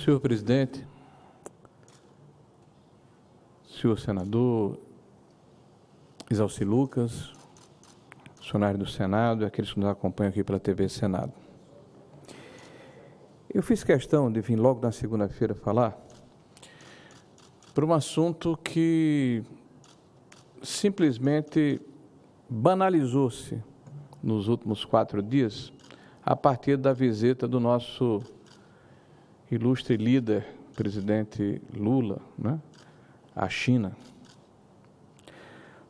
Senhor presidente, senhor senador Exalci Lucas, funcionário do Senado e aqueles que nos acompanham aqui pela TV Senado. Eu fiz questão de vir logo na segunda-feira falar por um assunto que simplesmente banalizou-se nos últimos 4 dias a partir da visita do nosso ilustre líder, presidente Lula, né, à China.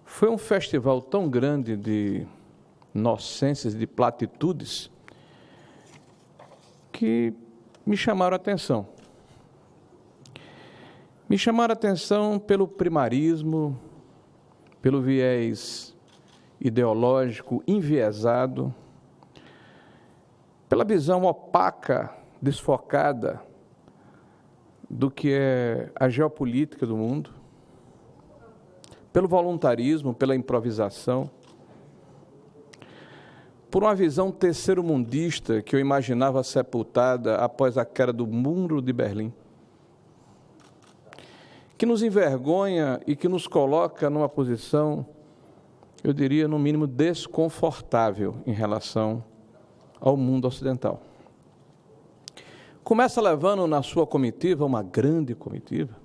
Foi um festival tão grande de nonsenses, de platitudes, que me chamaram a atenção. Me chamaram a atenção pelo primarismo, pelo viés ideológico enviesado, pela visão opaca, desfocada do que é a geopolítica do mundo, pelo voluntarismo, pela improvisação, por uma visão terceiro-mundista que eu imaginava sepultada após a queda do Muro de Berlim, que nos envergonha e que nos coloca numa posição, eu diria, no mínimo, desconfortável em relação ao mundo ocidental. Começa levando na sua comitiva, uma grande comitiva,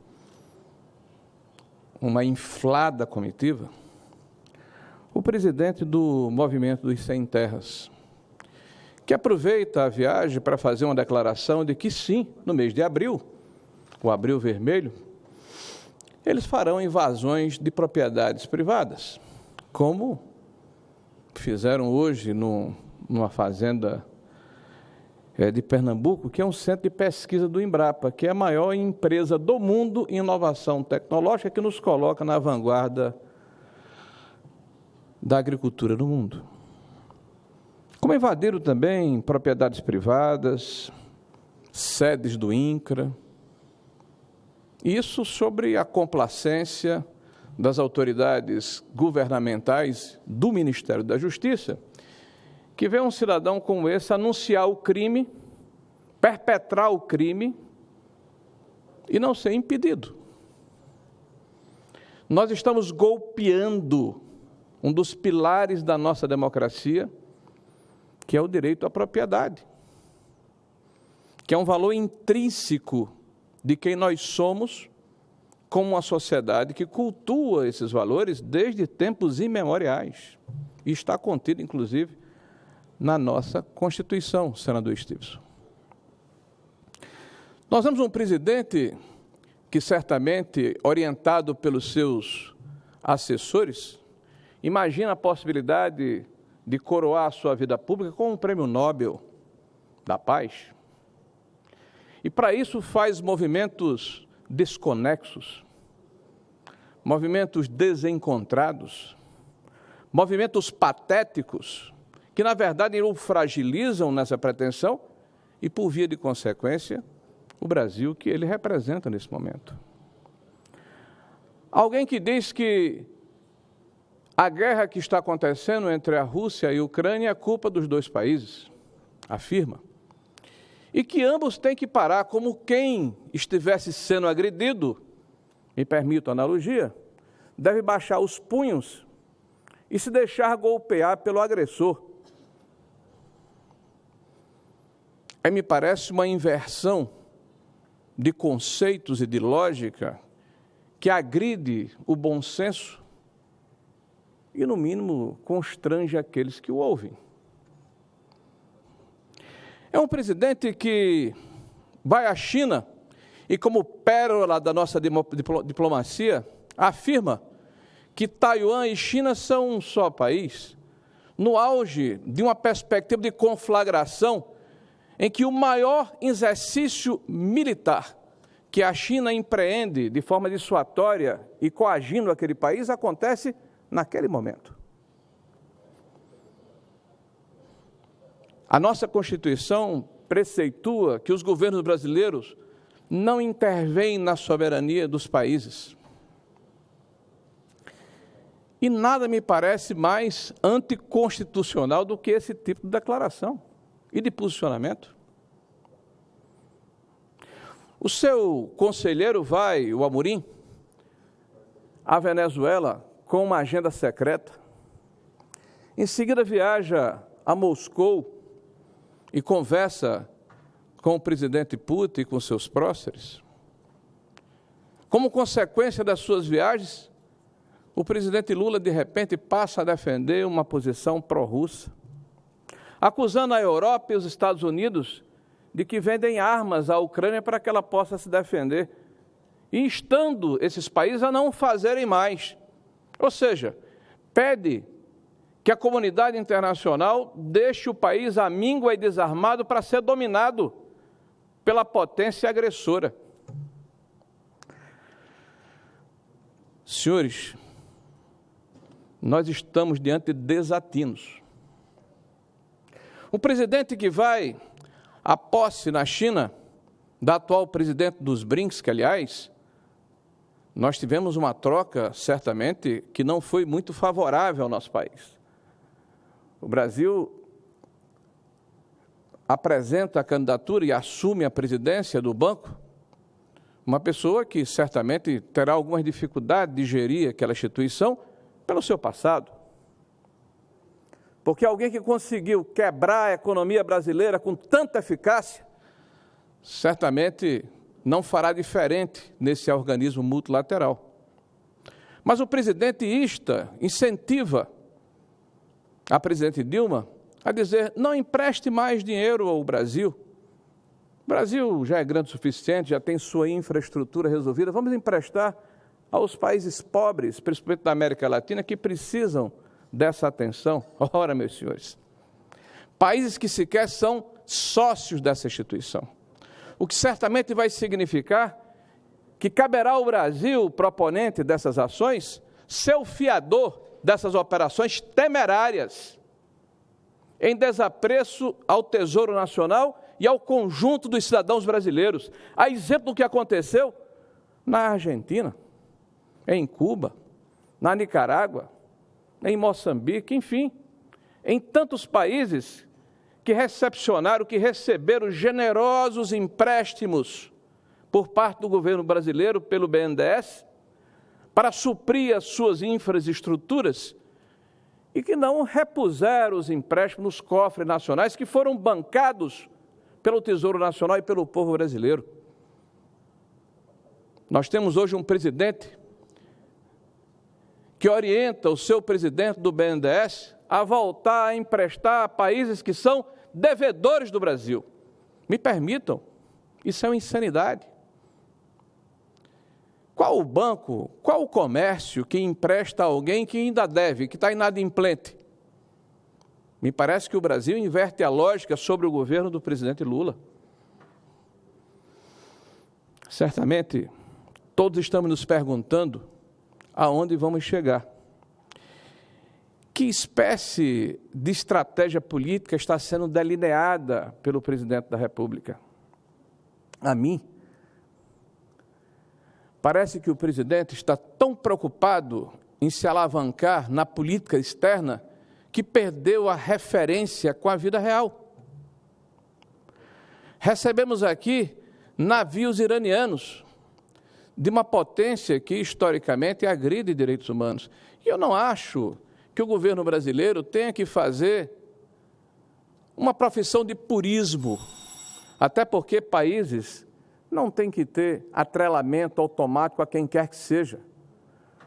uma inflada comitiva, o presidente do Movimento dos Sem Terras, que aproveita a viagem para fazer uma declaração de que sim, no mês de abril, o Abril Vermelho, eles farão invasões de propriedades privadas, como fizeram hoje numa fazenda de Pernambuco, que é um centro de pesquisa do Embrapa, que é a maior empresa do mundo em inovação tecnológica, que nos coloca na vanguarda da agricultura no mundo. Como invadiram também propriedades privadas, sedes do INCRA, isso sobre a complacência das autoridades governamentais do Ministério da Justiça, que vê um cidadão como esse anunciar o crime, perpetrar o crime e não ser impedido. Nós estamos golpeando um dos pilares da nossa democracia, que é o direito à propriedade, que é um valor intrínseco de quem nós somos, como uma sociedade que cultua esses valores desde tempos imemoriais. E está contido, inclusive, na nossa Constituição, senador Stevenson. Nós temos um presidente que, certamente, orientado pelos seus assessores, imagina a possibilidade de coroar a sua vida pública com um prêmio Nobel da Paz. E, para isso, faz movimentos desconexos, movimentos desencontrados, movimentos patéticos, que, na verdade, o fragilizam nessa pretensão e, por via de consequência, o Brasil que ele representa nesse momento. Alguém que diz que a guerra que está acontecendo entre a Rússia e a Ucrânia é culpa dos dois países, afirma, e que ambos têm que parar como quem estivesse sendo agredido, me permito a analogia, deve baixar os punhos e se deixar golpear pelo agressor. Me parece uma inversão de conceitos e de lógica que agride o bom senso e, no mínimo, constrange aqueles que o ouvem. É um presidente que vai à China e, como pérola da nossa diplomacia, afirma que Taiwan e China são um só país, no auge de uma perspectiva de conflagração em que o maior exercício militar que a China empreende de forma dissuasória e coagindo aquele país acontece naquele momento. A nossa Constituição preceitua que os governos brasileiros não intervêm na soberania dos países. E nada me parece mais anticonstitucional do que esse tipo de declaração e de posicionamento. O seu conselheiro vai, o Amorim, à Venezuela com uma agenda secreta. Em seguida viaja a Moscou e conversa com o presidente Putin e com seus próceres. Como consequência das suas viagens, o presidente Lula, de repente, passa a defender uma posição pró-russa, acusando a Europa e os Estados Unidos de que vendem armas à Ucrânia para que ela possa se defender, e instando esses países a não fazerem mais. Ou seja, pede que a comunidade internacional deixe o país amíngua e desarmado para ser dominado pela potência agressora. Senhores, nós estamos diante de desatinos. O presidente que vai à posse na China, da atual presidente dos BRICS, que, aliás, nós tivemos uma troca, certamente, que não foi muito favorável ao nosso país. O Brasil apresenta a candidatura e assume a presidência do banco uma pessoa que certamente terá algumas dificuldades de gerir aquela instituição pelo seu passado. Porque alguém que conseguiu quebrar a economia brasileira com tanta eficácia, certamente não fará diferente nesse organismo multilateral. Mas o presidente incentiva a presidente Dilma a dizer: não empreste mais dinheiro ao Brasil. O Brasil já é grande o suficiente, já tem sua infraestrutura resolvida, vamos emprestar aos países pobres, principalmente da América Latina, que precisam dessa atenção. Ora, meus senhores, países que sequer são sócios dessa instituição, o que certamente vai significar que caberá ao Brasil, proponente dessas ações, ser o fiador dessas operações temerárias, em desapreço ao Tesouro Nacional e ao conjunto dos cidadãos brasileiros. A exemplo do que aconteceu na Argentina, em Cuba, na Nicarágua, em Moçambique, enfim, em tantos países que recepcionaram, que receberam generosos empréstimos por parte do governo brasileiro pelo BNDES para suprir as suas infraestruturas e que não repuseram os empréstimos nos cofres nacionais que foram bancados pelo Tesouro Nacional e pelo povo brasileiro. Nós temos hoje um presidente que orienta o seu presidente do BNDES a voltar a emprestar a países que são devedores do Brasil. Me permitam, isso é uma insanidade. Qual o banco, qual o comércio que empresta a alguém que ainda deve, que está inadimplente? Me parece que o Brasil inverte a lógica sobre o governo do presidente Lula. Certamente, todos estamos nos perguntando aonde vamos chegar. Que espécie de estratégia política está sendo delineada pelo presidente da República? A mim, parece que o presidente está tão preocupado em se alavancar na política externa que perdeu a referência com a vida real. Recebemos aqui navios iranianos de uma potência que historicamente agride direitos humanos. E eu não acho que o governo brasileiro tenha que fazer uma profissão de purismo, até porque países não têm que ter atrelamento automático a quem quer que seja.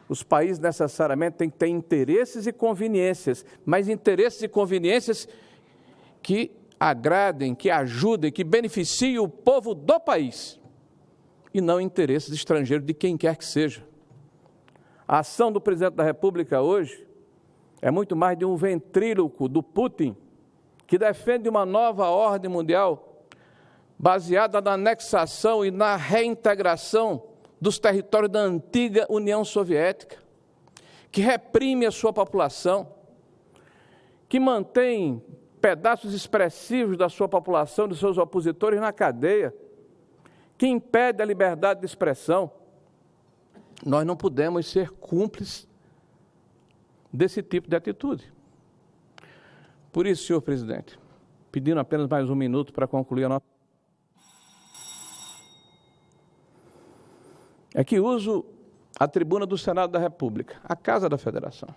Os países necessariamente têm que ter interesses e conveniências, mas interesses e conveniências que agradem, que ajudem, que beneficiem o povo do país, e não interesses estrangeiros de quem quer que seja. A ação do presidente da República hoje é muito mais de um ventríloco do Putin, que defende uma nova ordem mundial baseada na anexação e na reintegração dos territórios da antiga União Soviética, que reprime a sua população, que mantém pedaços expressivos da sua população, dos seus opositores na cadeia, que impede a liberdade de expressão. Nós não podemos ser cúmplices desse tipo de atitude. Por isso, senhor presidente, pedindo apenas mais um minuto para concluir a nossa... é que uso a tribuna do Senado da República, a Casa da Federação,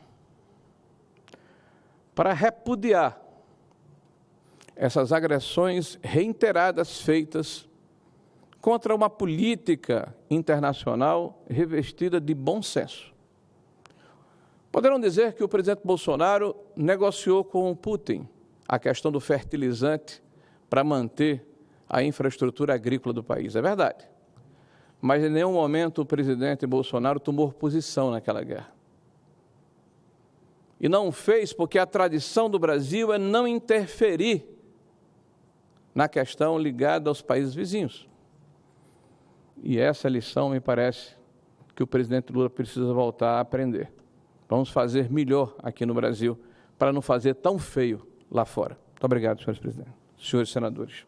para repudiar essas agressões reiteradas feitas contra uma política internacional revestida de bom senso. Poderão dizer que o presidente Bolsonaro negociou com o Putin a questão do fertilizante para manter a infraestrutura agrícola do país. É verdade. Mas em nenhum momento o presidente Bolsonaro tomou posição naquela guerra. E não fez porque a tradição do Brasil é não interferir na questão ligada aos países vizinhos. E essa lição, me parece, que o presidente Lula precisa voltar a aprender. Vamos fazer melhor aqui no Brasil, para não fazer tão feio lá fora. Muito obrigado, senhores presidentes, senhores senadores.